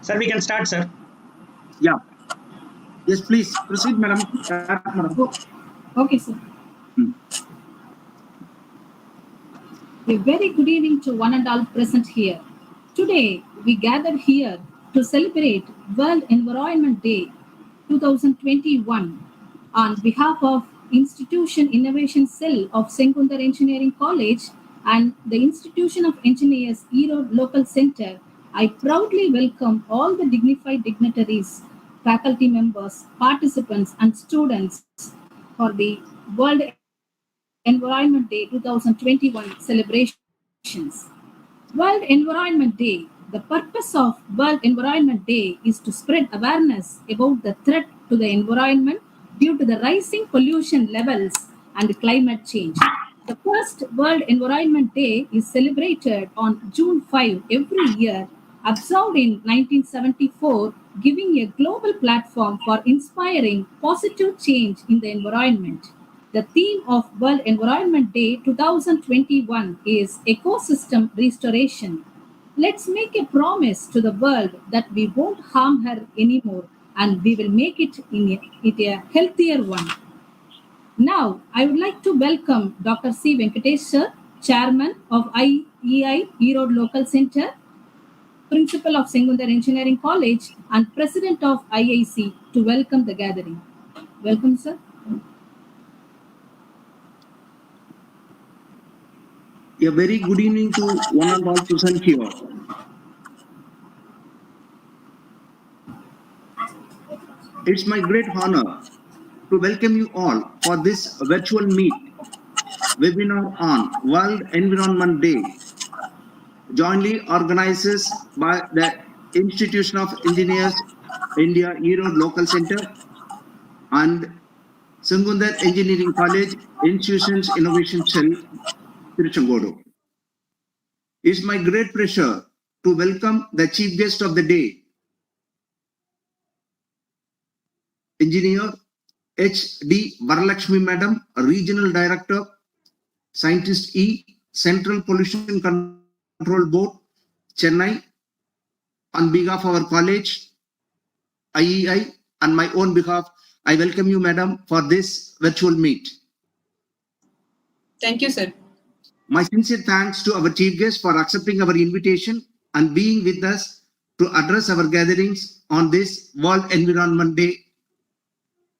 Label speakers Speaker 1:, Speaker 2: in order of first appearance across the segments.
Speaker 1: Sir, we can start, sir.
Speaker 2: Yeah. Yes, please proceed, madam. Start, madam.
Speaker 3: Okay, sir. A very good evening to one and all present here. Today, we gather here to celebrate World Environment Day 2021 on behalf of Institution Innovation Cell of Sengundar Engineering College and the Institution of Engineers Erode Local Center. I proudly welcome all the dignified dignitaries, faculty members, participants, and students for the World Environment Day 2021 celebrations. World Environment Day. The purpose of World Environment Day is to spread awareness about the threat to the environment due to the rising pollution levels and climate change. The first World Environment Day is celebrated on June 5 every year, observed in 1974, giving a global platform for inspiring positive change in the environment. The theme of World Environment Day 2021 is ecosystem restoration. Let's make a promise to the world that we won't harm her anymore and we will make it a healthier one. Now, I would like to welcome Dr. C. Venkatesh sir, Chairman of IEI Erode Local Center, Principal of Sengundar Engineering College, and President of IIC to welcome the gathering. Welcome, sir.
Speaker 2: A very good evening to one and all present here. It's my great honor to welcome you all for this virtual webinar on World Environment Day, jointly organized by the Institution of Engineers India Erode Local Center and Sengundar Engineering College Institutions Innovation Cell, Tiruchengodu. It's my great pleasure to welcome the chief guest of the day, Engineer H.D. Varalakshmi Madam, Regional Director, Scientist E, Central Pollution Control Board, Chennai. On behalf of our college, IEI, and my own behalf, I welcome you, Madam, for this virtual meet.
Speaker 4: Thank you, sir.
Speaker 2: My sincere thanks to our chief guest for accepting our invitation and being with us to address our gatherings on this World Environment Day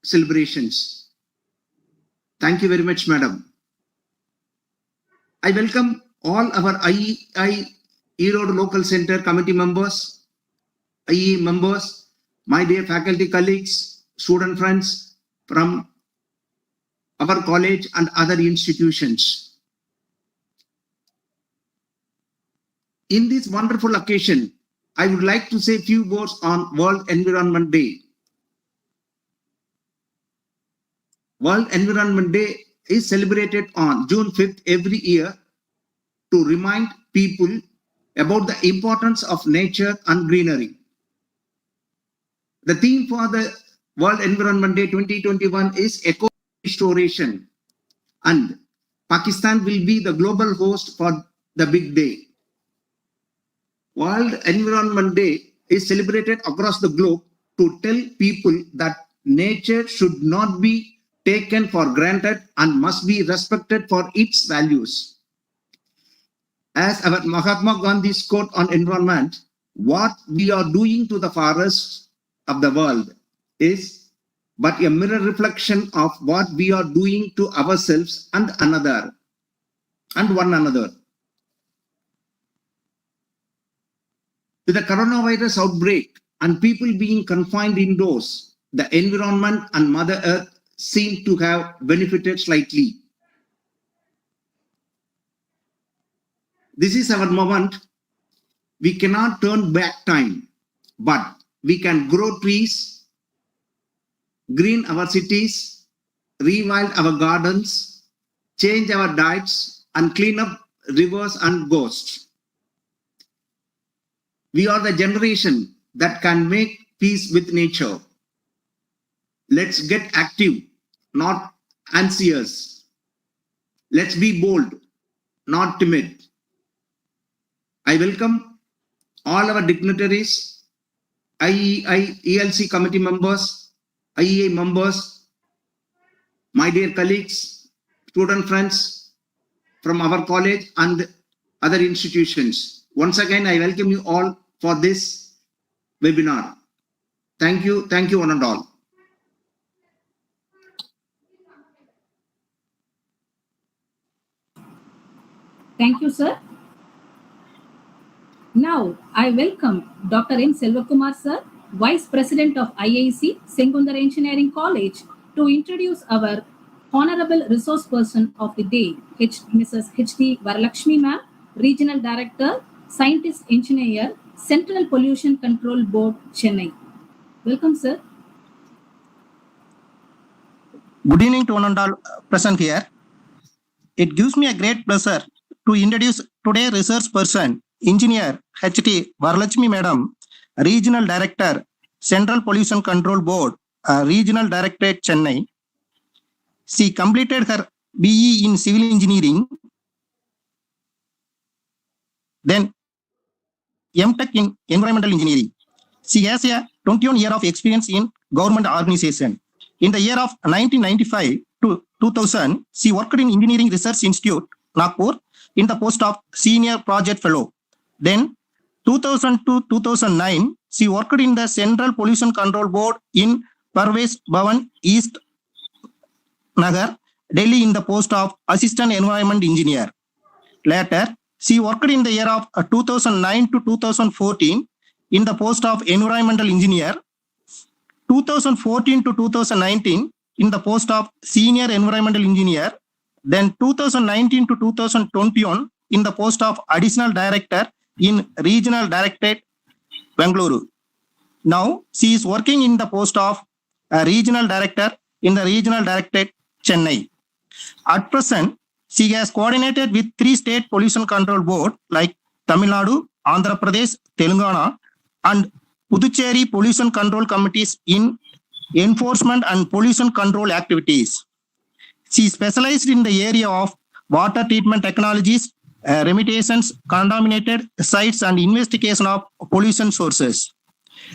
Speaker 2: celebrations. Thank you very much, Madam. I welcome all our IEI Erode Local Center committee members, IE members, my dear faculty colleagues, student friends from our college and other institutions. In this wonderful occasion, I would like to say a few words on World Environment Day. World Environment Day is celebrated on June 5th every year to remind people about the importance of nature and greenery. The theme for the World Environment Day 2021 is eco restoration, and Pakistan will be the global host for the big day. World Environment Day is celebrated across the globe to tell people that nature should not be taken for granted and must be respected for its values. As our Mahatma Gandhi's quote on environment, what we are doing to the forests of the world is but a mirror reflection of what we are doing to ourselves and one another. With the coronavirus outbreak and people being confined indoors, the environment and Mother Earth seem to have benefited slightly. This is our moment. We cannot turn back time, but we can grow trees, green our cities, rewild our gardens, change our diets, and clean up rivers and ghosts. We are the generation that can make peace with nature. Let's get active, not anxious. Let's be bold, not timid. I welcome all our dignitaries, IEI ELC committee members, IEA members, my dear colleagues, student friends from our college and other institutions. Once again, I welcome you all for this webinar. Thank you one and all.
Speaker 3: Thank you, sir. Now, I welcome Dr. M. Selvakumar, sir, Vice President of IIC, Sengundar Engineering College, to introduce our Honorable Resource Person of the Day, Mrs. H.D. Varalakshmi ma'am, Regional Director, Scientist Engineer, Central Pollution Control Board, Chennai. Welcome, sir.
Speaker 1: Good evening to one and all present here. It gives me a great pleasure to introduce today's research person, Engineer H.T. Varalakshmi Madam, Regional Director, Central Pollution Control Board, Regional Directorate, Chennai. She completed her BE in Civil Engineering, then MTech in Environmental Engineering. She has a 21 year of experience in government organization. In the year of 1995 to 2000, she worked in Engineering Research Institute, Nagpur, in the post of Senior Project Fellow. Then 2000 to 2009, she worked in the Central Pollution Control Board in Parvez Bhavan, East Nagar, Delhi, in the post of Assistant Environment Engineer. Later, she worked in the year of 2009 to 2014 in the post of Environmental Engineer, 2014 to 2019 in the post of Senior Environmental Engineer, then 2019 to 2021 in the post of Additional Director in Regional Directorate, Bengaluru. Now, she is working in the post of Regional Director in the Regional Directorate, Chennai. At present, she has coordinated with 3 state pollution control boards like Tamil Nadu, Andhra Pradesh, Telangana, and Puducherry pollution control committees in enforcement and pollution control activities. She specialized in the area of water treatment technologies, remediations, contaminated sites, and investigation of pollution sources.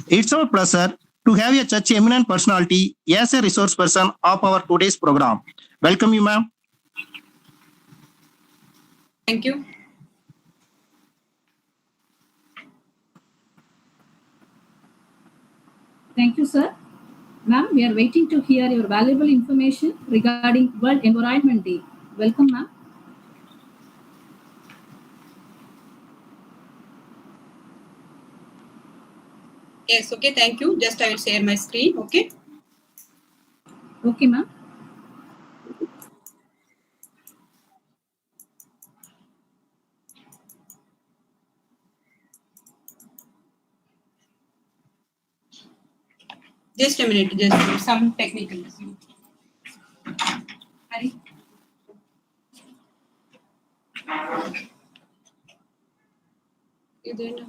Speaker 1: It's our pleasure to have such eminent personality as a resource person of our today's program. Welcome you, ma'am.
Speaker 4: Thank you.
Speaker 3: Thank you, sir. Ma'am, we are waiting to hear your valuable information regarding World Environment Day. Welcome, ma'am.
Speaker 4: Yes, okay, thank you. Just I will share my screen, okay?
Speaker 3: Okay, ma'am.
Speaker 4: Just a minute, just some technical issue. Hari? ಇದೇನು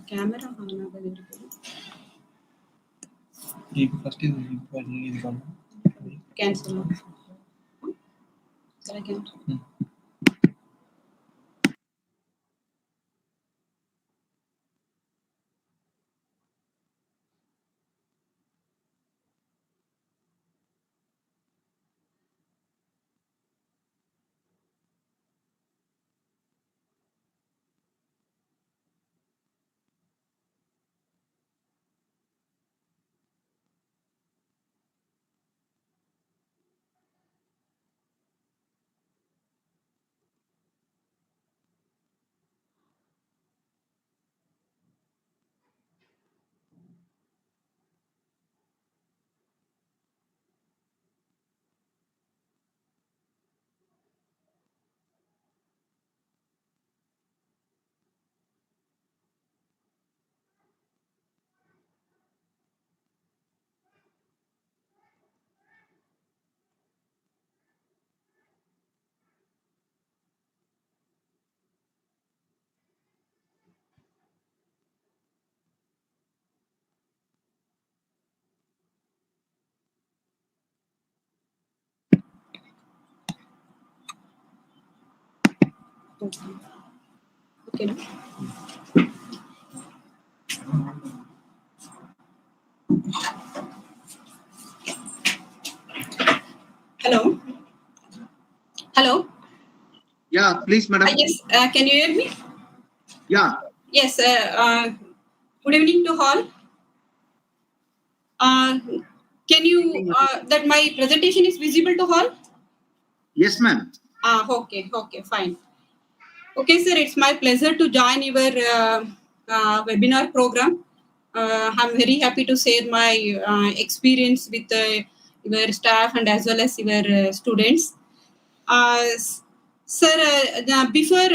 Speaker 4: camera on ಆಗೋದಿರ್ತದೆ
Speaker 5: ಈಗ first ಇದು
Speaker 4: cancel second Okay.
Speaker 2: Yeah, please, madam.
Speaker 4: Yes, can you hear me?
Speaker 2: Yeah.
Speaker 4: Yes, good evening to all. Can you, that my presentation is visible to all?
Speaker 2: Yes, ma'am.
Speaker 4: Okay, fine. Okay, sir, it's my pleasure to join your webinar program. I'm very happy to share my experience with your staff and as well as your students. Sir, before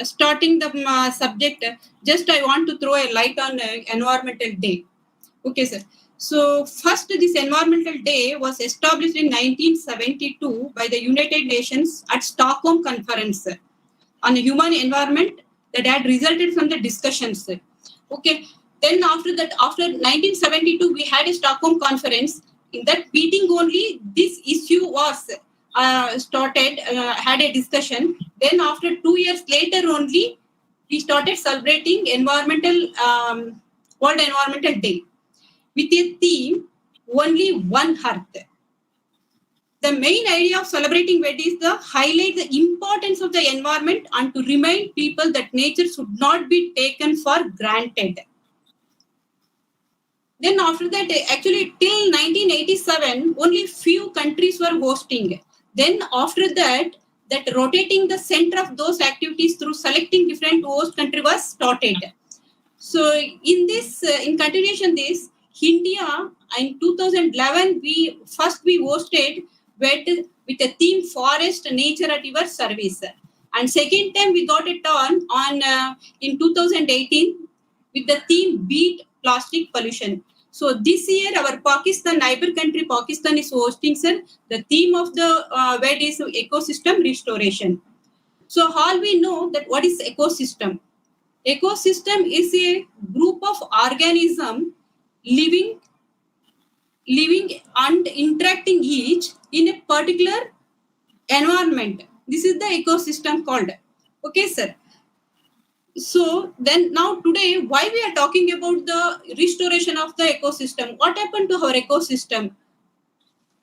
Speaker 4: starting the subject, just I want to throw a light on Environmental Day. Okay, sir. So first, this Environmental Day was established in 1972 by the United Nations at Stockholm Conference on human environment that had resulted from the discussions. Okay. Then after that, after 1972, we had a Stockholm Conference. In that meeting only, this issue was started, had a discussion. Then after 2 years later only, we started celebrating World Environmental Day with a theme, Only One Earth. The main idea of celebrating Ved is to highlight the importance of the environment and to remind people that nature should not be taken for granted. Then after that, actually till 1987, only few countries were hosting. Then after that rotating the center of those activities through selecting different host country was started. So in this, in continuation this, India in 2011 we hosted with a theme Forest Nature at Your Service, and second time we got it on in 2018 with the theme Beat Plastic Pollution. So this year our Pakistan neighbor country Pakistan is hosting, sir. The theme of the WED is ecosystem restoration. So all we know that what is ecosystem. Ecosystem is a group of organisms living and interacting each in a particular environment. This is the ecosystem called. Okay, sir. So then now today, why we are talking about the restoration of the ecosystem? What happened to our ecosystem?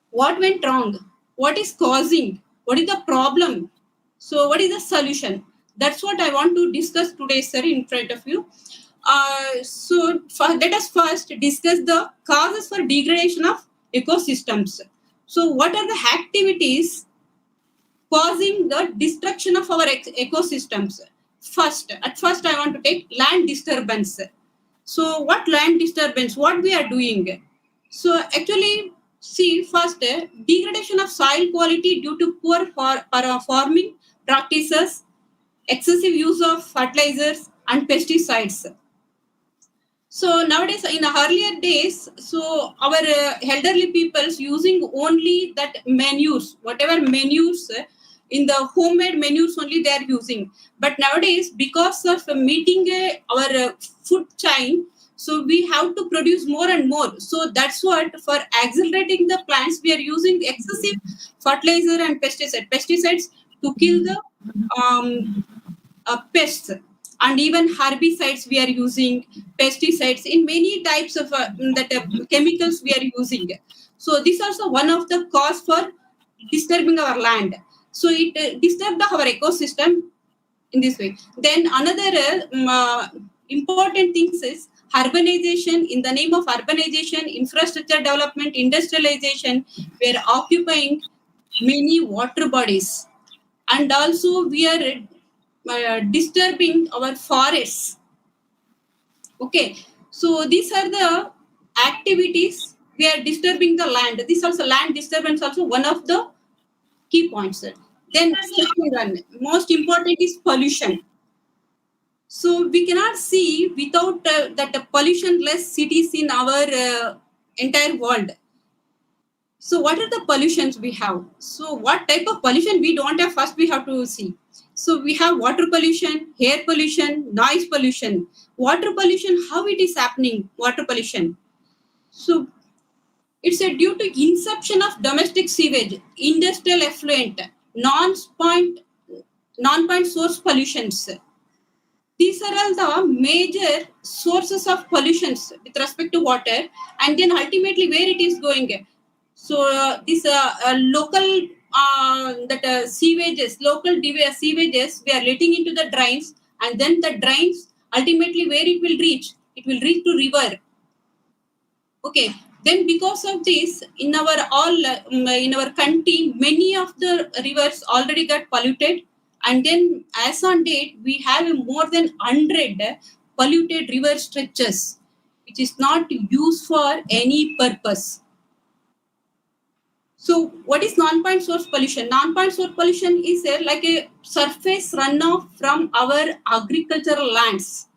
Speaker 4: What went wrong? What is causing? What is the problem? So what is the solution? That's what I want to discuss today, sir, in front of you. Let us first discuss the causes for degradation of ecosystems. So what are the activities causing the destruction of our ecosystems? At first I want to take land disturbance. So what land disturbance? What we are doing? So actually, see first degradation of soil quality due to poor farming practices, excessive use of fertilizers and pesticides. So nowadays, in earlier days, so our elderly peoples using only that manures, whatever manures in the homemade manures only they are using. But nowadays, because of meeting our food chain, so we have to produce more and more. So that's what for accelerating the plants, we are using excessive fertilizer and pesticides to kill the pests, and even herbicides we are using, pesticides in many types of chemicals we are using. So this is also one of the cause for disturbing our land. So it disturbed our ecosystem in this way. Then another important things is urbanization. In the name of urbanization, infrastructure development, industrialization, we are occupying many water bodies, and also we are disturbing our forests. Okay, so these are the activities we are disturbing the land. This also land disturbance also one of the key points. Then second one, most important is pollution. So we cannot see without that pollution-less cities in our entire world. So what are the pollutions we have? So what type of pollution we don't have? First we have to see. So we have water pollution, air pollution, noise pollution. Water pollution, how it is happening? Water pollution. So it's due to inception of domestic sewage, industrial effluent, non-point source pollutions. These are all the major sources of pollutions with respect to water, and then ultimately where it is going. So this local sewages, sewages, we are letting into the drains, and then the drains ultimately where it will reach? It will reach to river. Okay. Then because of this, in our country, many of the rivers already got polluted, and then as on date, we have more than 100 polluted river stretches, which is not used for any purpose. So, what is non-point source pollution? Non-point source pollution is like a surface runoff from our agricultural lands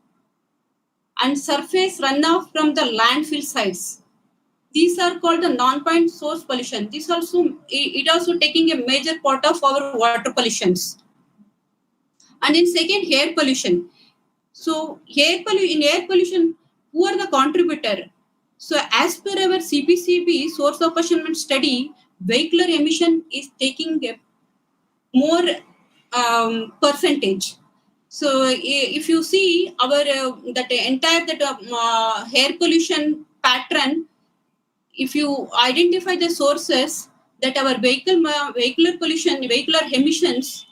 Speaker 4: and surface runoff from the landfill sites. These are called the non-point source pollution. This also it also taking a major part of our water pollutions. And then second, air pollution. So in air pollution, who are the contributor? So as per our CPCB source of measurement study, vehicular emission is taking a more percentage. So if you see our air pollution pattern, if you identify the sources that our vehicular pollution, vehicular emissions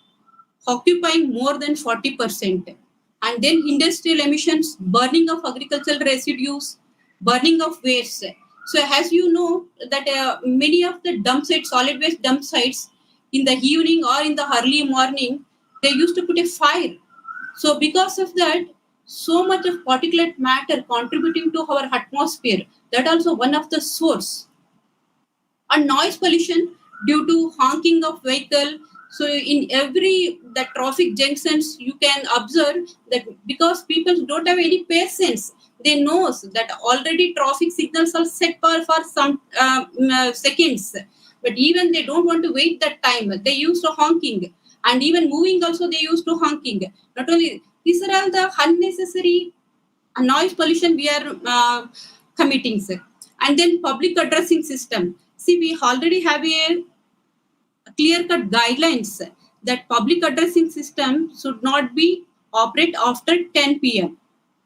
Speaker 4: occupying more than 40%, and then industrial emissions, burning of agricultural residues, burning of waste. So as you know that many of the dump sites, solid waste dump sites, in the evening or in the early morning, they used to put a fire. So because of that, so much of particulate matter contributing to our atmosphere, that also one of the source. And noise pollution due to honking of vehicle. So in the traffic junctions, you can observe that because people don't have any patience, they know that already traffic signals are set for some seconds, but even they don't want to wait that time. They used to honking, and even moving also they used to honking. Not only these are all the unnecessary noise pollution we are committing, sir. And then public addressing system. See, we already have a clear-cut guidelines that public addressing system should not be operate after 10 p.m.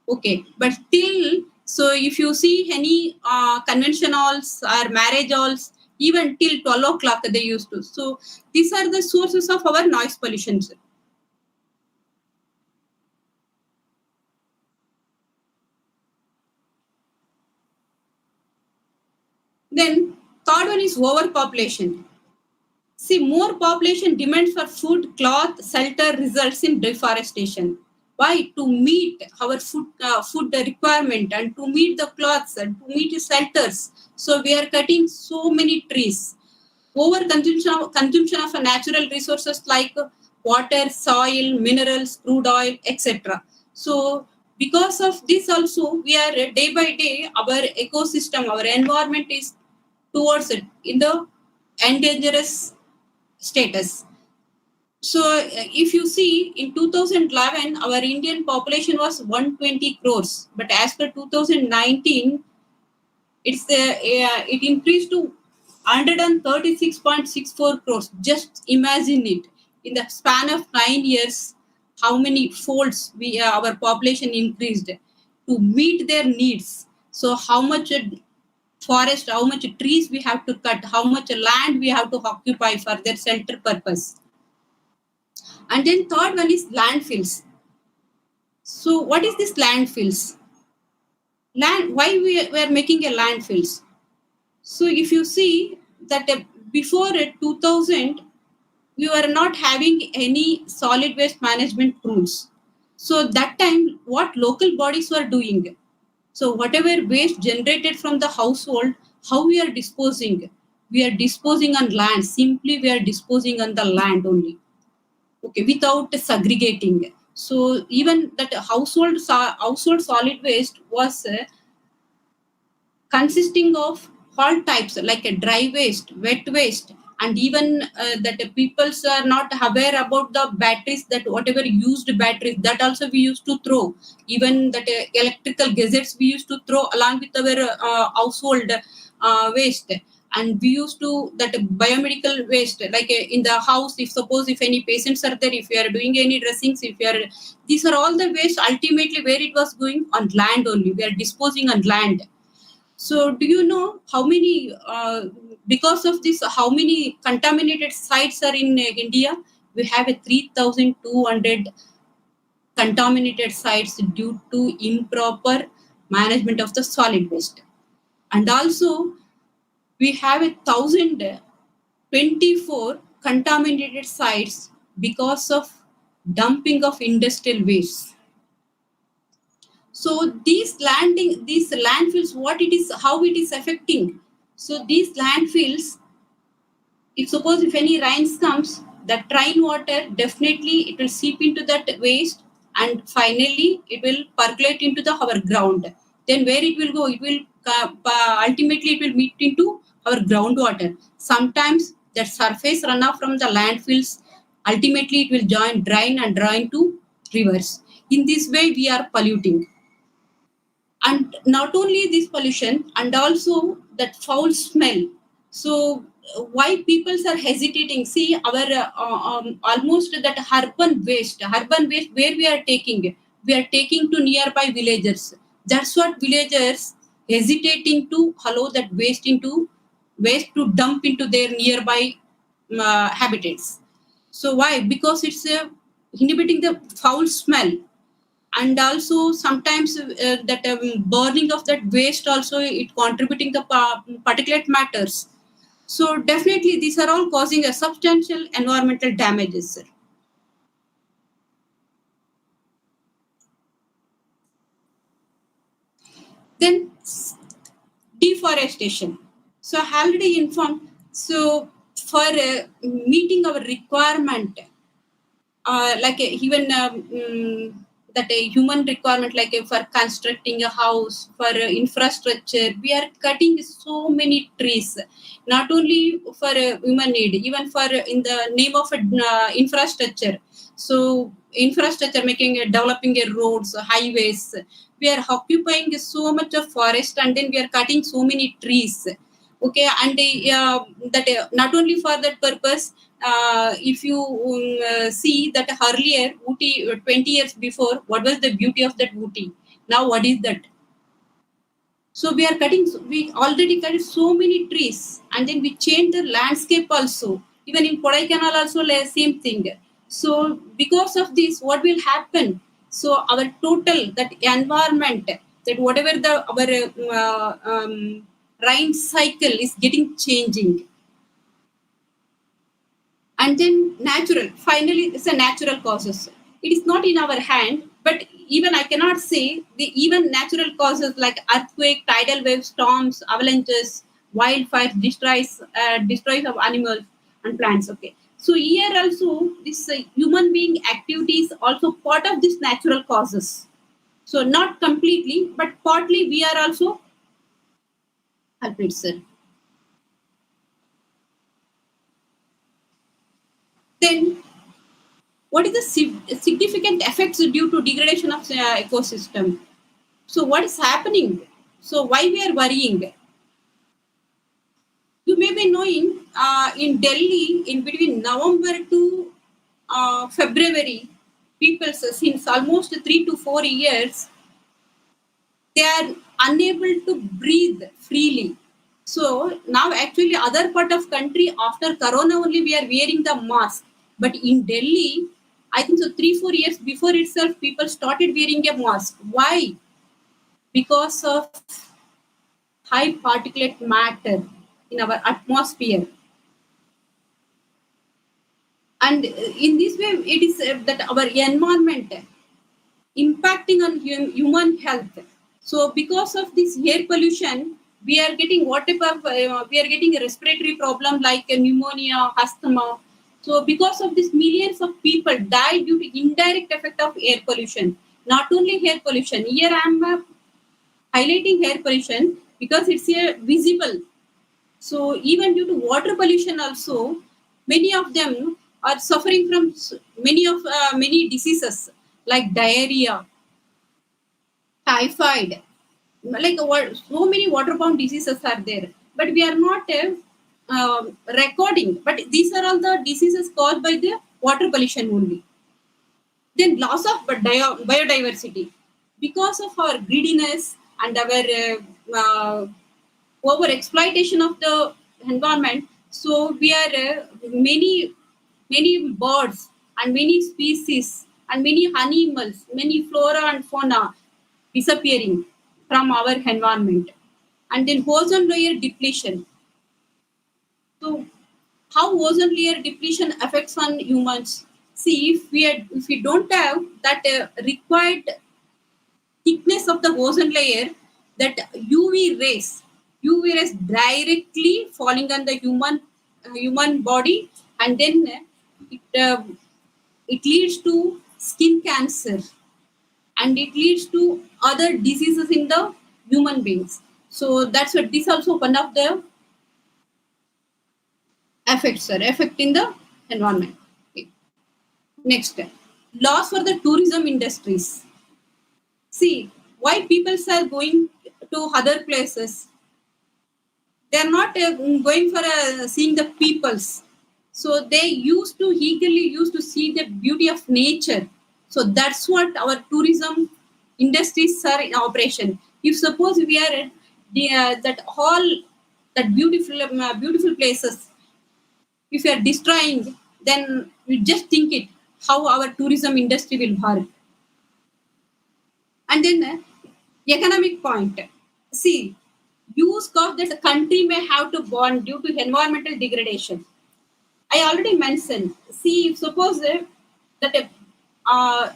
Speaker 4: Okay, but still, so if you see any convention halls or marriage halls, even till 12 o'clock they used to. So these are the sources of our noise pollution, sir. Then third one is overpopulation. See, more population demands for food, cloth, shelter results in deforestation. Why? To meet our food requirement and to meet the cloths and to meet the shelters. So we are cutting so many trees. Consumption of natural resources like water, soil, minerals, crude oil, etc. So because of this also, we are day by day, our ecosystem, our environment is towards it in the endangerous status. So if you see in 2011, our Indian population was 120 crores, but as per 2019, it increased to 136.64 crores. Just imagine it. In the span of 9 years, how many folds our population increased to meet their needs. So how much forest, how much trees we have to cut, how much land we have to occupy for their shelter purpose. And then third one is landfills. So what is this landfills? Why we are making a landfills? So if you see that before 2000, we were not having any solid waste management rules. So that time, what local bodies were doing? So whatever waste generated from the household, how we are disposing? We are disposing on land. Simply we are disposing on the land only. Okay, without segregating. So even that household solid waste was consisting of all types, like a dry waste, wet waste, and even that people are not aware about the batteries, that whatever used batteries, that also we used to throw. Even that electrical gadgets we used to throw along with our household waste. And we used to that biomedical waste, like in the house, if any patients are there, if you are doing any dressings, these are all the waste ultimately where it was going on land only. We are disposing on land. So do you know how many, because of this, how many contaminated sites are in India? We have a 3,200 contaminated sites due to improper management of the solid waste. And also we have 1,024 contaminated sites because of dumping of industrial waste. So these landfills, what it is, how it is affecting. So these landfills, if suppose if any rains comes, that rain water definitely it will seep into that waste, and finally it will percolate into the our ground. Then where it will go? It will ultimately it will meet into our groundwater. Sometimes that surface runoff from the landfills, ultimately it will drain and drain to rivers. In this way, we are polluting. And not only this pollution, and also that foul smell. So why people are hesitating? See, our almost that urban waste where we are taking to nearby villagers. That's what villagers hesitating to allow that waste to dump into their nearby habitats. So why? Because it's inhibiting the foul smell. And also sometimes that burning of that waste also it contributing the particulate matters. So definitely these are all causing a substantial environmental damages, sir. Then deforestation. So I already informed. So for meeting our requirement, like even that a human requirement, like for constructing a house, for infrastructure, we are cutting so many trees, not only for human need, even for in the name of infrastructure. So infrastructure, making developing a roads, highways, we are occupying so much of forest, and then we are cutting so many trees. Okay, and that not only for that purpose, if you see that earlier Ooty, 20 years before, what was the beauty of that Ooty? Now what is that? So we are cutting, we already cut so many trees, and then we change the landscape also. Even in Kodaikanal also same thing. So because of this, what will happen? So our total that environment, that whatever the our rain cycle is getting changing. And then natural, finally it's a natural causes. It is not in our hand, but even I cannot say the even natural causes like earthquake, tidal waves, storms, avalanches, wildfires destroys of animals and plants. Okay, so here also this human being activity is also part of this natural causes. So not completely, but partly we are also culprits, sir. Then what is the significant effects due to degradation of ecosystem? So what is happening? So why we are worrying? You may be knowing in Delhi in between November to February, people since almost 3 to 4 years they are unable to breathe freely. So now actually other part of country after Corona only we are wearing the mask. But in Delhi, I think so 3 4 years before itself people started wearing a mask. Why? Because of high particulate matter in our atmosphere. And in this way, it is that our environment impacting on human health. So because of this air pollution, we are getting what type of we are getting a respiratory problem like pneumonia, asthma. So because of this, millions of people die due to indirect effect of air pollution. Not only air pollution. Here I am highlighting air pollution because it's visible. So even due to water pollution also, many of them are suffering from many diseases like diarrhea, typhoid, like so many waterborne diseases are there. But we are not recording. But these are all the diseases caused by the water pollution only. Then loss of biodiversity because of our greediness and our over exploitation of the environment. So we are many birds and many species and many animals, many flora and fauna disappearing from our environment. And then ozone layer depletion. So how ozone layer depletion affects on humans? See, if we don't have that required thickness of the ozone layer, that UV rays directly falling on the human body, and then it leads to skin cancer, and it leads to other diseases in the human beings. So that's what this also one of the effects are affecting the environment. Okay. Next, loss for the tourism industries. See, why people are going to other places? They're not going for seeing the peoples. So they eagerly used to see the beauty of nature. So that's what our tourism industries are in operation. If suppose we are at that all that beautiful places, if we are destroying, then we just think it how our tourism industry will work. And then economic point. See, use cost that a country may have to bond due to environmental degradation. I already mentioned. See, suppose that I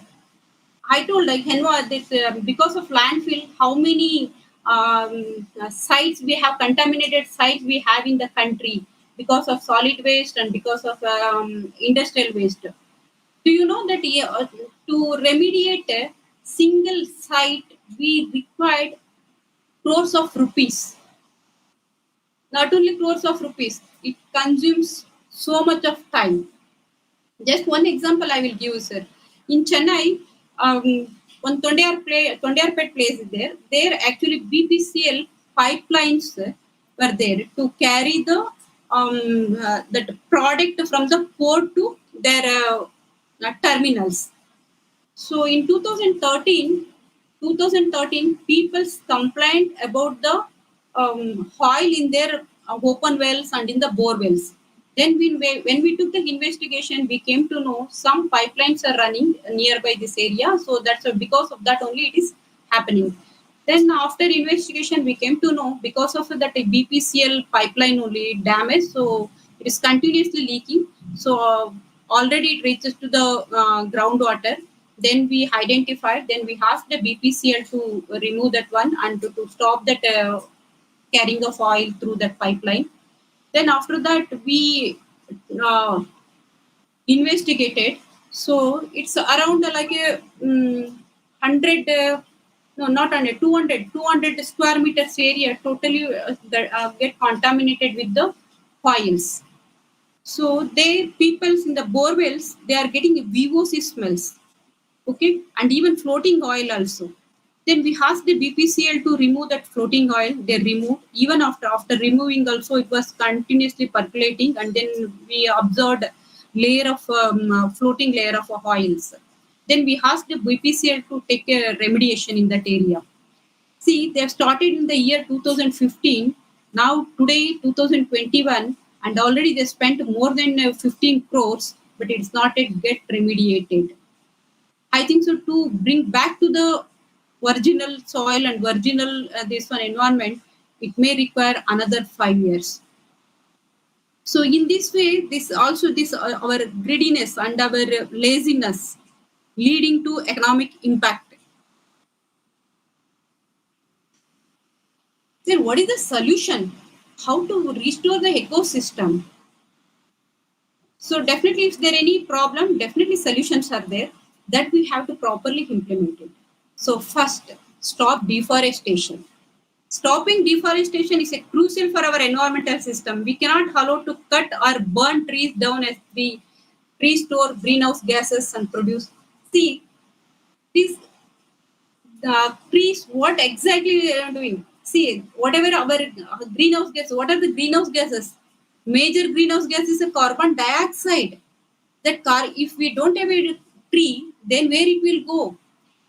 Speaker 4: told like this because of landfill, how many sites we have, contaminated sites we have in the country because of solid waste and because of industrial waste. Do you know that to remediate a single site, we required crores of rupees? Not only crores of rupees, it consumes so much of time. Just one example I will give you, sir. In Chennai, one Tondiyarpet place is there. There actually BPCL pipelines were there to carry the that product from the port to their terminals. So in 2013, people complained about the oil in their open wells and in the bore wells. Then when we took the investigation, we came to know some pipelines are running nearby this area. So that's because of that only it is happening. Then after investigation, we came to know because of that BPCL pipeline only damaged. So it is continuously leaking. So already it reaches to the groundwater. Then we identified, then we asked the BPCL to remove that one and to stop that carrying of oil through that pipeline. Then after that, we uh, investigated. So it's around like a 100, no, not 100, 200 square meters area totally get contaminated with the oils. So they peoples in the bore wells, they are getting VOC smells, okay, and even floating oil also. Then we asked the BPCL to remove that floating oil. They removed. Even after removing, also it was continuously percolating, and then we observed layer of floating layer of oils. Then we asked the BPCL to take a remediation in that area. See, they have started in the year 2015. Now today 2021, and already they spent more than 15 crores, but it's not yet get remediated. I think so to bring back to the virginal soil and virginal this one environment, it may require another 5 years. So in this way, this also this our greediness and our laziness leading to economic impact. Then what is the solution? How to restore the ecosystem? So definitely, if there any problem, definitely solutions are there that we have to properly implement it. So first, stop deforestation. Stopping deforestation is a crucial for our environmental system. We cannot allow to cut or burn trees down as the trees store greenhouse gases and produce. See, these trees, what exactly they are doing? See, whatever our greenhouse gases, what are the greenhouse gases? Major greenhouse gas is a carbon dioxide. That car, if we don't have a tree, then where it will go?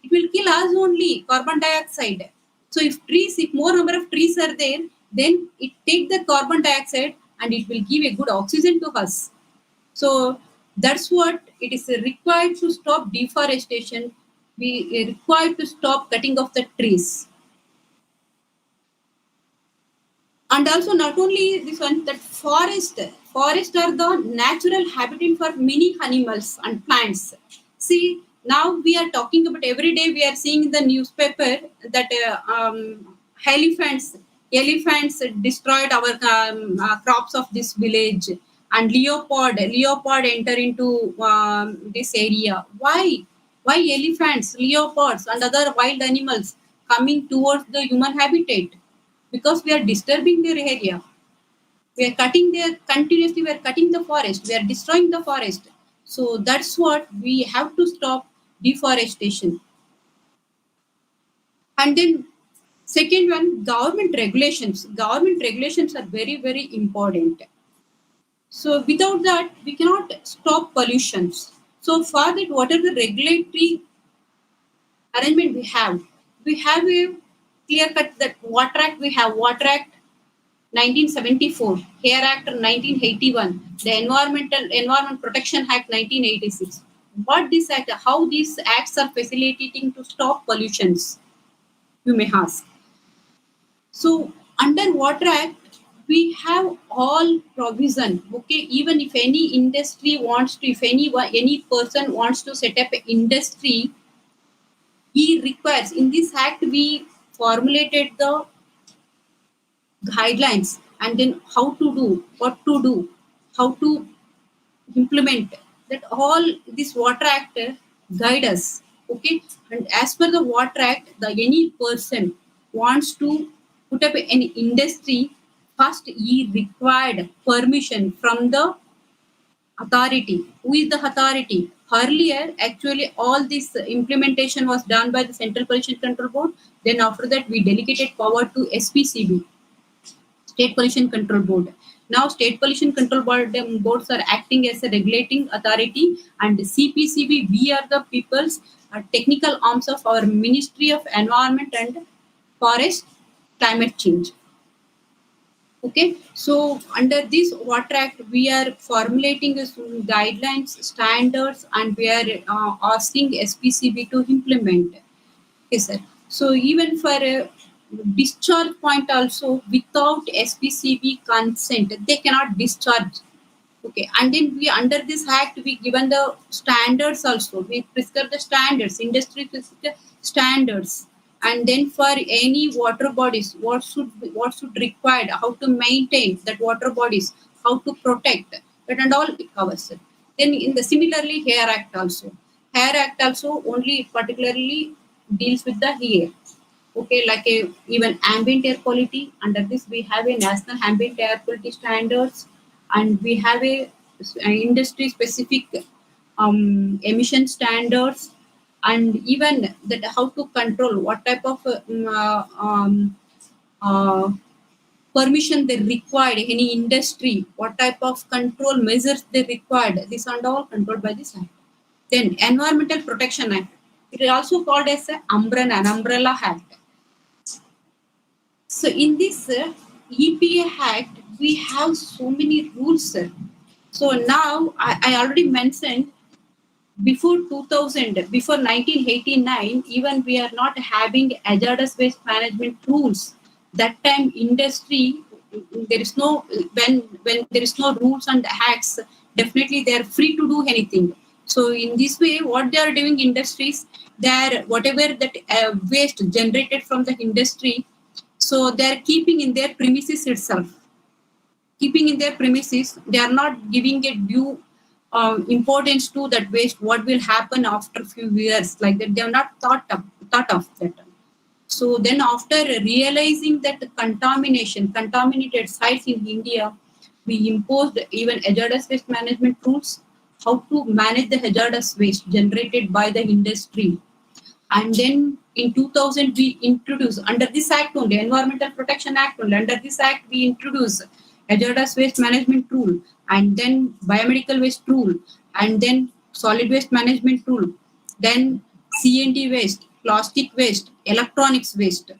Speaker 4: It will kill us only, carbon dioxide. So if more number of trees are there, then it take the carbon dioxide and it will give a good oxygen to us. So that's what it is required to stop deforestation. We are required to stop cutting off the trees. And also not only this one, that forests are the natural habitat for many animals and plants. See, now we are talking about every day we are seeing in the newspaper that elephants destroyed our crops of this village, and leopard enter into this area. Why elephants, leopards and other wild animals coming towards the human habitat? Because we are disturbing their area. We are cutting their continuously. We are cutting the forest. We are destroying the forest. So that's what we have to stop deforestation. And then second one, government regulations. Government regulations are very important. So without that, we cannot stop pollutions. So for that, what are the regulatory arrangement we have? We have a clear cut that Water Act. We have Water Act 1974, Hair Act 1981, the Environment Protection Act 1986. What this act, how these acts are facilitating to stop pollutions, you may ask. So under Water Act, we have all provision. Okay, even if any industry wants to, if any person wants to set up an industry, he requires, in this act we formulated the guidelines, and then how to do, what to do, how to implement, that all this Water Act guide us. Okay, and as per the Water Act, the any person wants to put up an industry, first he required permission from the authority. Who is the authority? Earlier, actually, all this implementation was done by the Central Pollution Control Board. Then after that, we delegated power to SPCB, State Pollution Control Board. Now, State Pollution Control Boards are acting as a regulating authority, and CPCB, we are the people's technical arms of our Ministry of Environment and Forest Climate Change. Okay, so under this Water Act, we are formulating some guidelines, standards, and we are asking SPCB to implement. Okay, sir. So even for a discharge point also, without SPCB consent, they cannot discharge. Okay, and then we under this act we given the standards also. We prescribe the standards, industry prescribe standards, and then for any water bodies, what should required, how to maintain that water bodies, how to protect that, and all it covers it. Then in the similarly Hair Act also. Hair Act also only particularly deals with the air. Okay, like even ambient air quality. Under this, we have a national ambient air quality standards, and we have a industry specific emission standards, and even that how to control what type of permission they required, any industry, what type of control measures they required. These are all controlled by this act. Then Environmental Protection Act. It is also called as an umbrella act. So in this EPA Act, we have so many rules. So now I already mentioned before 2000, before 1989, even we are not having hazardous waste management rules. That time industry, there is no, when there is no rules and acts, definitely they are free to do anything. So in this way, what they are doing industries, they are whatever that waste generated from the industry, so they are keeping in their premises itself. Keeping in their premises, they are not giving a due importance to that waste. What will happen after a few years? Like that, they have not thought of that. So then, after realizing that the contaminated sites in India, we imposed even hazardous waste management rules, how to manage the hazardous waste generated by the industry. And then in 2000, we introduced, under this act only, Environmental Protection Act only, under this act, we introduced hazardous waste management rule, and then biomedical waste rule, and then solid waste management rule, then C&D waste, plastic waste, electronics waste.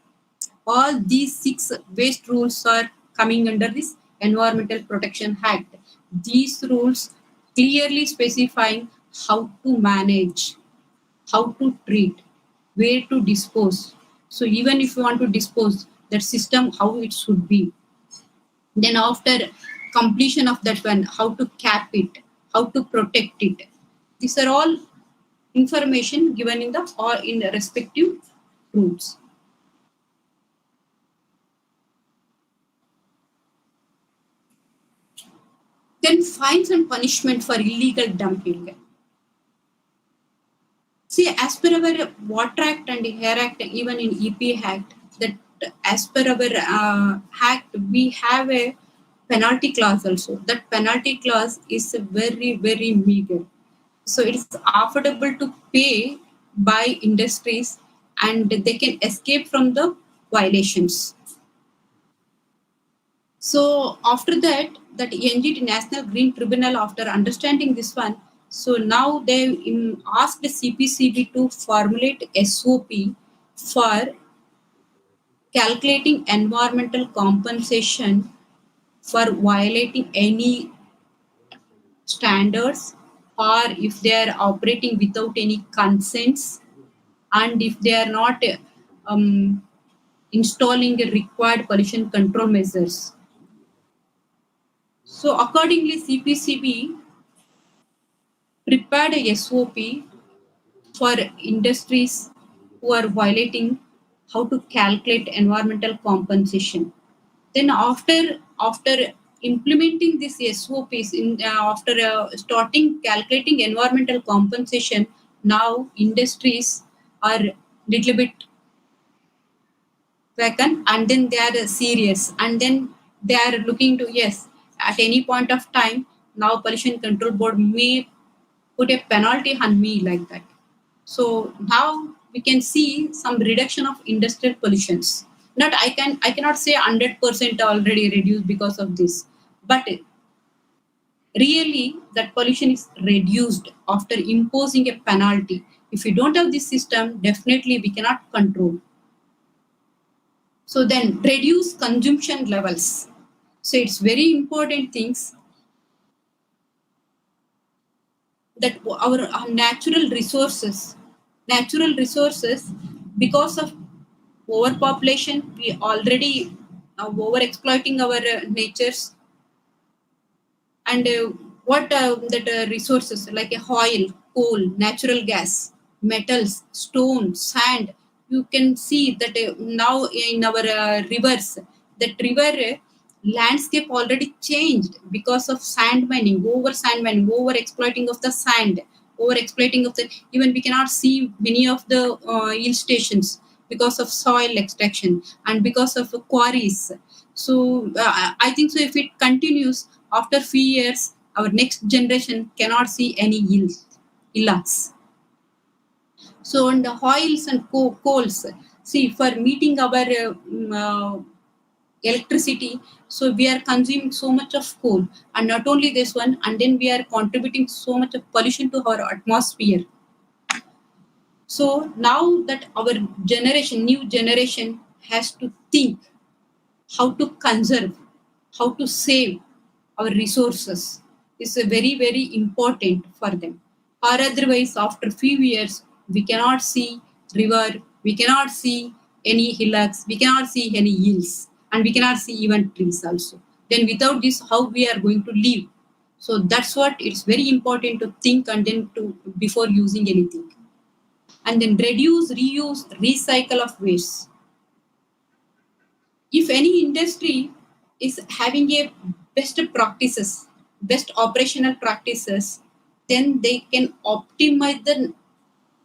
Speaker 4: All these 6 waste rules are coming under this Environmental Protection Act. These rules clearly specifying how to manage, how to treat, where to dispose. So even if you want to dispose, that system, how it should be. Then after completion of that one, how to cap it, how to protect it. These are all information given in the or in the respective rules. Then fines and punishment for illegal dumping. See, as per our Water Act and Air Act, even in EP Act, that as per our Act, we have a penalty clause also. That penalty clause is very, very meager. So it's affordable to pay by industries and they can escape from the violations. So after that, that NGT National Green Tribunal, after understanding this one, so now they asked the CPCB to formulate SOP for calculating environmental compensation for violating any standards, or if they are operating without any consents, and if they are not installing the required pollution control measures. So accordingly, CPCB prepared a SOP for industries who are violating how to calculate environmental compensation. Then after implementing this SOPs after starting calculating environmental compensation, now industries are little bit vacant, and then they are serious, and then they are looking to, yes, at any point of time now pollution control board may put a penalty on me, like that. So now we can see some reduction of industrial pollutions. Not I cannot say 100% already reduced because of this, but really that pollution is reduced after imposing a penalty. If we don't have this system, definitely we cannot control. So then reduce consumption levels. So it's very important things that our natural resources, because of overpopulation, we already over exploiting our natures, and what that resources like a oil, coal, natural gas, metals, stone, sand. You can see that now in our rivers, that river landscape already changed because of sand mining, over exploiting of the sand, over exploiting of the, even we cannot see many of the hill stations because of soil extraction and because of quarries. So I think so if it continues, after few years our next generation cannot see any hills. So on the oils and coals, see, for meeting our electricity, so we are consuming so much of coal, and not only this one, and then we are contributing so much of pollution to our atmosphere. So now that our new generation has to think how to conserve, how to save our resources is a very, very important for them. Or otherwise, after few years, we cannot see river, we cannot see any hillocks, we cannot see any hills, and we cannot see even trees also. Then without this, how we are going to live? So that's what it's very important to think, and then to before using anything. And then reduce, reuse, recycle of waste. If any industry is having a best operational practices, then they can optimize the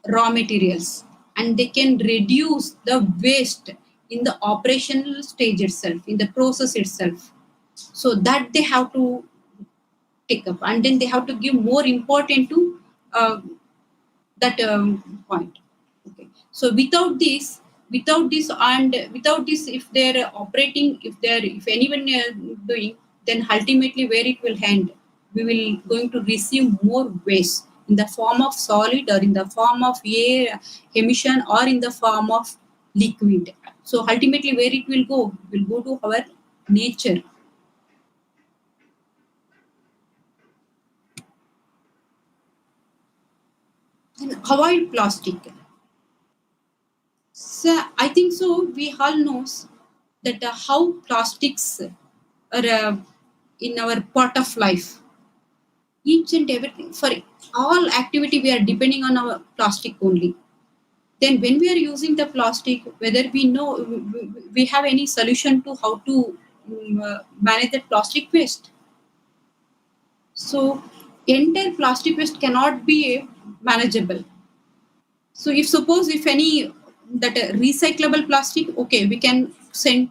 Speaker 4: raw materials and they can reduce the waste in the operational stage itself, in the process itself. So that they have to take up, and then they have to give more importance to that point. Okay. So without this, if they're operating, if anyone doing, then ultimately where it will end, we will going to receive more waste in the form of solid, or in the form of air emission, or in the form of liquid. So ultimately where it will go to our nature. And avoid plastic. So I think so. We all knows that how plastics are in our part of life. Each and everything for all activity we are depending on our plastic only. Then when we are using the plastic, whether we know we have any solution to how to manage the plastic waste. So entire plastic waste cannot be manageable. So if suppose if any that recyclable plastic, okay, we can send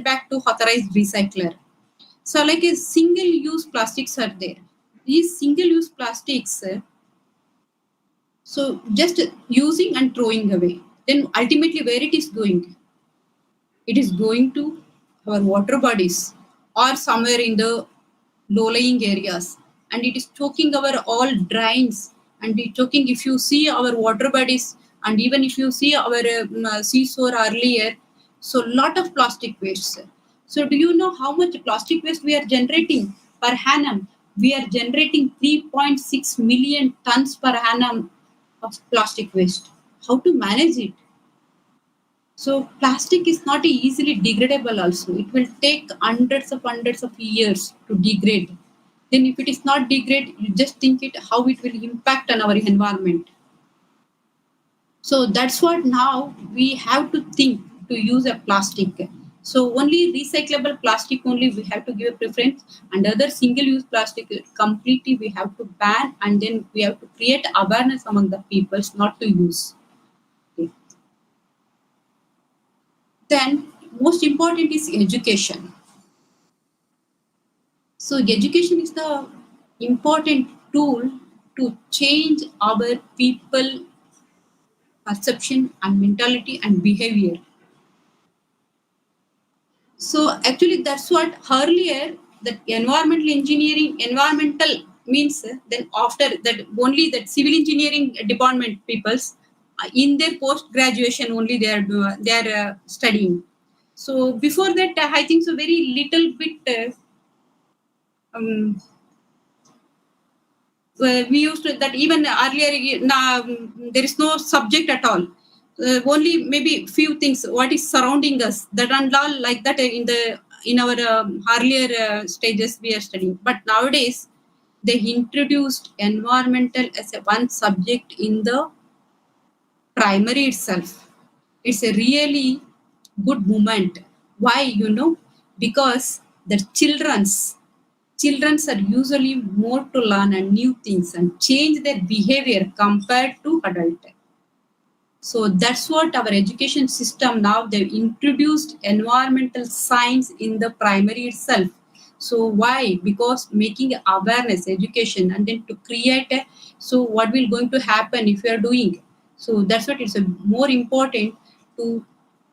Speaker 4: back to authorized recycler. So like a single use plastics are there. These single use plastics, so just using and throwing away. Then ultimately where it is going? It is going to our water bodies or somewhere in the low-lying areas, and it is choking our all drains, and it choking. If you see our water bodies, and even if you see our seashore earlier, so lot of plastic waste. So do you know how much plastic waste we are generating per annum? We are generating 3.6 million tons per annum of plastic waste. How to manage it? So plastic is not easily degradable also. It will take hundreds of years to degrade. Then if it is not degrade, you just think it how it will impact on our environment. So that's what now we have to think to use a plastic. So only recyclable plastic only we have to give a preference, and other single-use plastic completely we have to ban, and then we have to create awareness among the peoples not to use. Okay. Then most important is education. So education is the important tool to change our people perception and mentality and behavior. So actually that's what earlier that environmental means then after that only that civil engineering department peoples in their post graduation only they are studying. So before that I think so very little bit um, we used to that even earlier now there is no subject at all, only maybe few things what is surrounding us that and all like that in our earlier stages we are studying, but nowadays they introduced environmental as a one subject in the primary itself. It's a really good moment. Why? Because the children are usually more to learn and new things and change their behavior compared to adult. So that's what our education system now they've introduced environmental science in the primary itself. So why? Because making awareness education and then to create a, so what will going to happen if we are doing. So that's what it's a more important to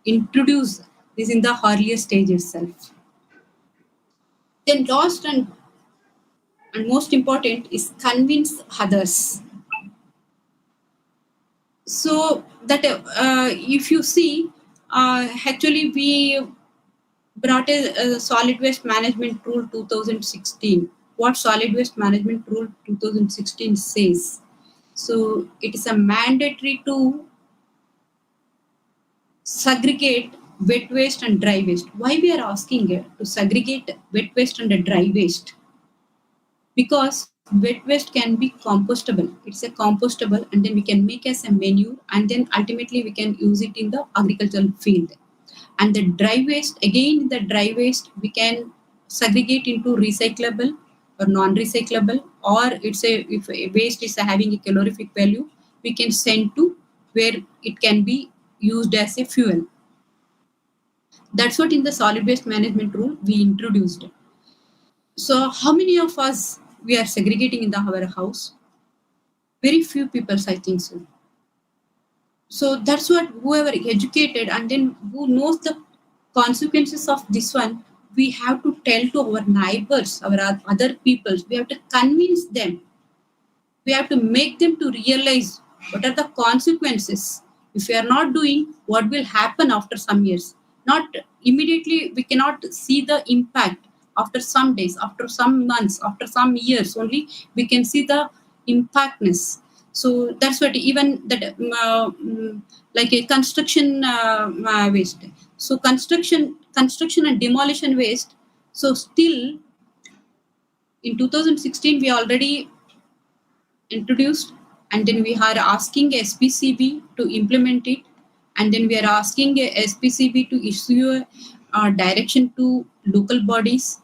Speaker 4: introduce this in the earlier stage itself. Then last and most important is convince others. So that if you see actually we brought a solid waste management rule 2016. What solid waste management rule 2016 says, so it is a mandatory to segregate wet waste and dry waste. Why we are asking to segregate wet waste and dry waste? Because wet waste can be compostable. It's a compostable, and then we can make as a manure, and then ultimately we can use it in the agricultural field. And the dry waste, again the dry waste we can segregate into recyclable or non-recyclable, or it's a if a waste is having a calorific value, we can send to where it can be used as a fuel. That's what in the solid waste management rule we introduced. So how many of us we are segregating in our house? Very few people, I think so. So that's what whoever educated and then who knows the consequences of this one, we have to tell to our neighbors, our other peoples. We have to convince them. We have to make them to realize what are the consequences If we are not doing, what will happen after some years? Not immediately, we cannot see the impact. After some days, after some months, after some years only, we can see the impactness. So that's what even that like a construction waste. So construction and demolition waste. So still in 2016 we already introduced, and then we are asking SPCB to implement it, and then we are asking SPCB to issue a direction to local bodies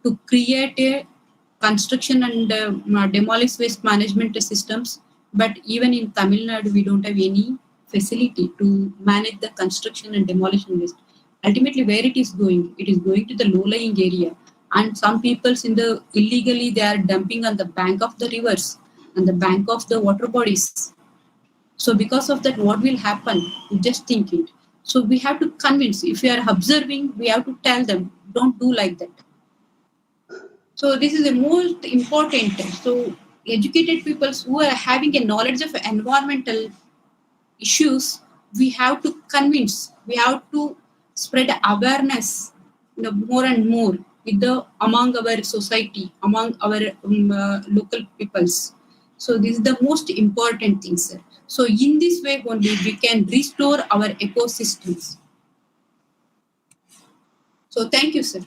Speaker 4: to create a construction and demolish waste management systems. But even in Tamil Nadu, we don't have any facility to manage the construction and demolition waste. Ultimately, where it is going to the low-lying area, and some peoples in the illegally they are dumping on the bank of the rivers and the bank of the water bodies. So because of that, what will happen? Just think it. So we have to convince. If we are observing, we have to tell them, don't do like that. So this is the most important. So educated people who are having a knowledge of environmental issues, we have to convince. We have to spread awareness, more and more with the among our society, among our local peoples. So this is the most important thing, sir. So in this way only we can restore our ecosystems. So thank you, sir.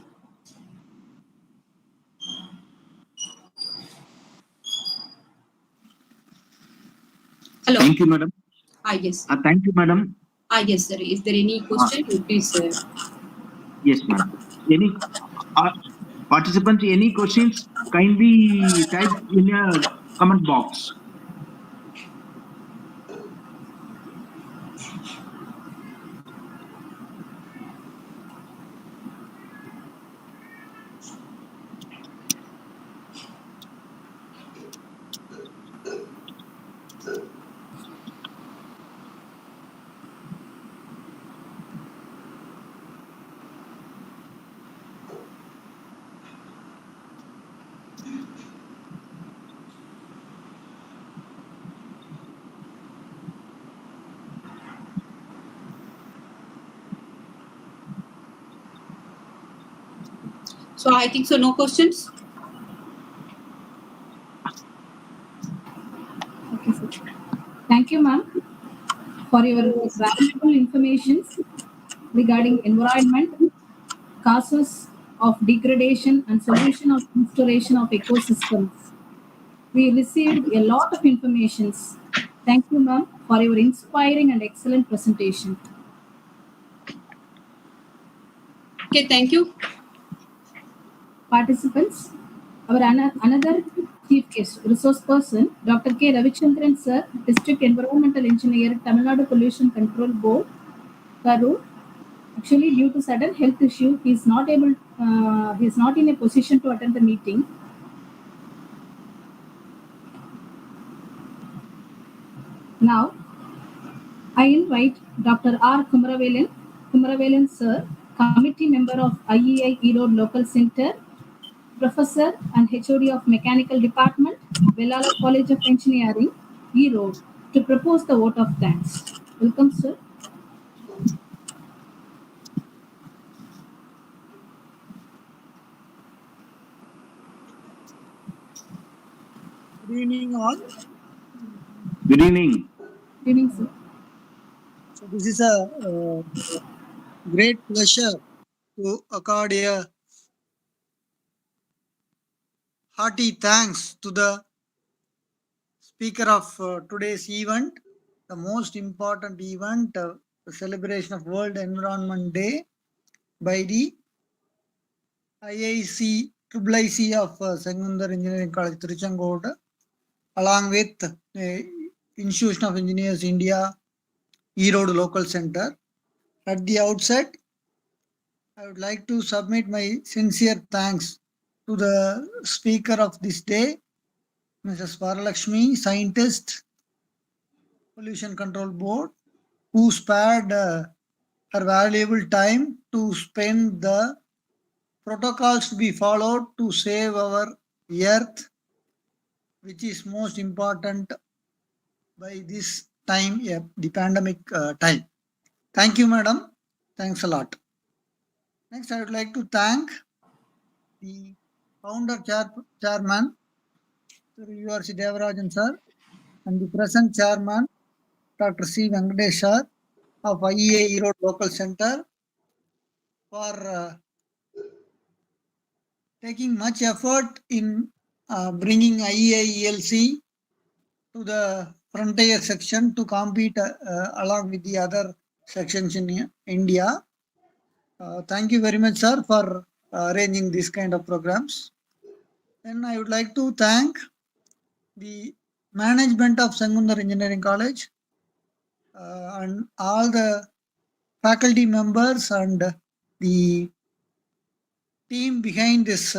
Speaker 4: Hello.
Speaker 2: Thank you, madam.
Speaker 4: Yes.
Speaker 2: Thank you, madam.
Speaker 4: Yes, sir. Is there any question? Please, sir.
Speaker 2: Yes, madam. Any participants, any questions? Kindly type in a comment box.
Speaker 4: So I think so. No questions.
Speaker 3: Okay, sir. Thank you, ma'am, for your valuable information regarding environment, causes of degradation, and solution of restoration of ecosystems. We received a lot of information. Thank you, ma'am, for your inspiring and excellent presentation.
Speaker 4: Okay, thank you.
Speaker 3: Participants, our another chief guest, resource person, Dr. K. Ravichandran, sir, District Environmental Engineer, Tamil Nadu Pollution Control Board, Karur. Actually, due to sudden health issue, he is not in a position to attend the meeting. Now, I invite Dr. R. Kumaravelan, sir, committee member of IEI Erode Local Center, Professor and HOD of Mechanical Department, Velala College of Engineering, Erode, to propose the vote of thanks. Welcome, sir.
Speaker 5: Good evening, all.
Speaker 2: Good evening.
Speaker 3: Good evening, sir.
Speaker 5: So this is a great pleasure to accord a hearty thanks to the speaker of today's event, the most important event, the celebration of World Environment Day by the IIC IIIC of Sengundar Engineering College, Tiruchengodu, along with the Institution of Engineers India, Erode Local Center. At the outset, I would like to submit my sincere thanks to the speaker of this day, Mrs. Varalakshmi, scientist, Pollution Control Board, who spared her valuable time to spend the protocols to be followed to save our earth, which is most important by this time, the pandemic time. Thank you, madam. Thanks a lot. Next, I would like to thank the founder chairman, Sir U.R.C. Devarajan sir, and the present chairman, Dr. C. Venkatesh sir of IEA Erode Local Center for taking much effort in bringing IEA ELC to the frontier section to compete along with the other sections in India. Thank you very much, sir, for arranging this kind of programs. Then I would like to thank the management of Sengundar Engineering College and all the faculty members and the team behind this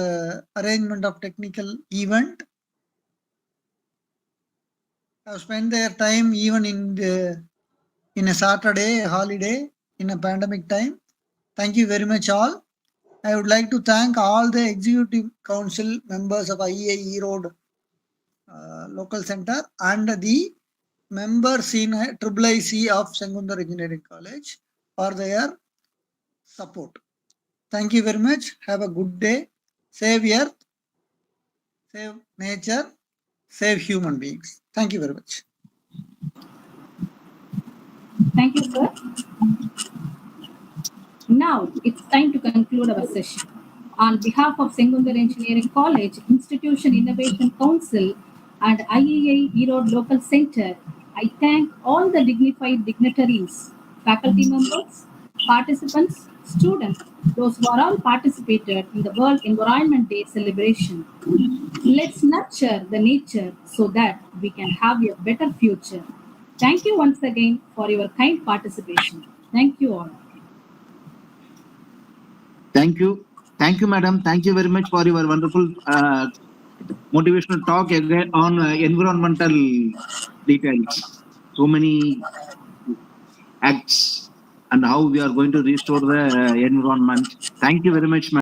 Speaker 5: arrangement of technical event. Have spent their time even in a Saturday holiday in a pandemic time. Thank you very much all. I would like to thank all the executive council members of IEA Erode Local Center and the members in IIIC of Sengundar Engineering College for their support. Thank you very much. Have a good day. Save earth, save nature, save human beings. Thank you very much.
Speaker 3: Thank you, sir. Now it's time to conclude our session. On behalf of Sengundar Engineering College, Institution Innovation Council, and IEA Erode Local Center, I thank all the dignified dignitaries, faculty members, participants, students, those who are all participated in the World Environment Day celebration. Let's nurture the nature so that we can have a better future. Thank you once again for your kind participation. Thank you all.
Speaker 2: Thank you. Thank you, madam. Thank you very much for your wonderful motivational talk again on environmental details. So many acts and how we are going to restore the environment. Thank you very much, madam.